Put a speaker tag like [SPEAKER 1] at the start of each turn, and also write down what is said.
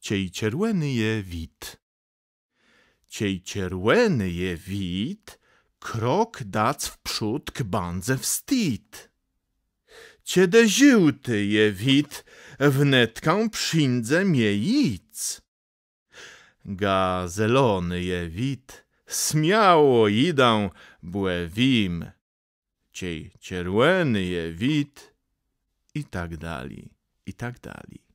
[SPEAKER 1] ciej červený je vít. Ciej červený je vít, krok dac wprzód k bandze wstyd. Ciede żółty je wid, wnetkę przyndze miejic. Ga zelony je wid, śmiało idę, błewim. Ciej czerwony je wid, i tak dali, i tak dali.